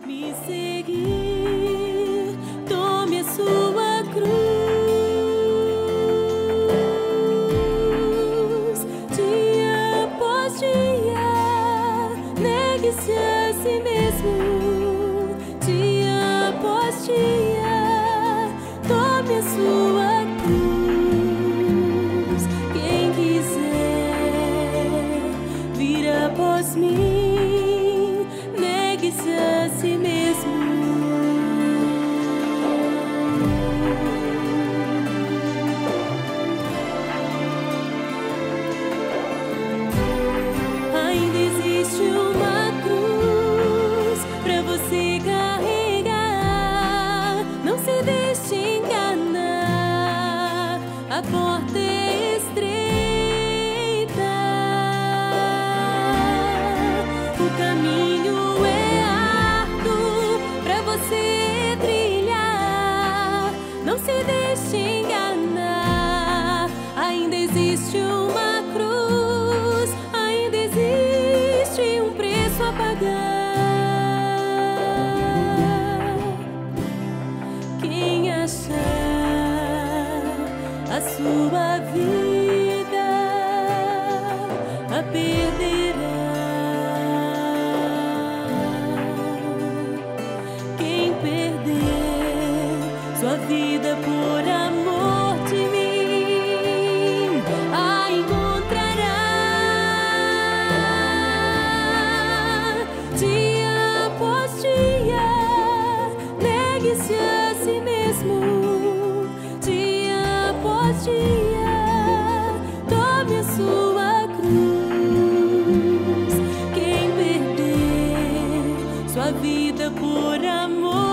me seguir, tome a sua cruz, dia após dia, negue-se a si mesmo, dia após dia, tome a sua cruz. Quem quiser vir após mim, negue-se a si mesmo. Ainda existe uma cruz pra você carregar. Não se deixe enganar, a porta é estreita, o caminho é árduo pra você trilhar. Não se deixe enganar, ainda existe uma cruz, ainda existe um preço a pagar. Quem achar a sua vida a perderá. Quem perder sua vida por amor de mim, a encontrará. Dia após dia, negue-se a si mesmo, dia após dia, tome a sua cruz. Quem perder sua vida por amor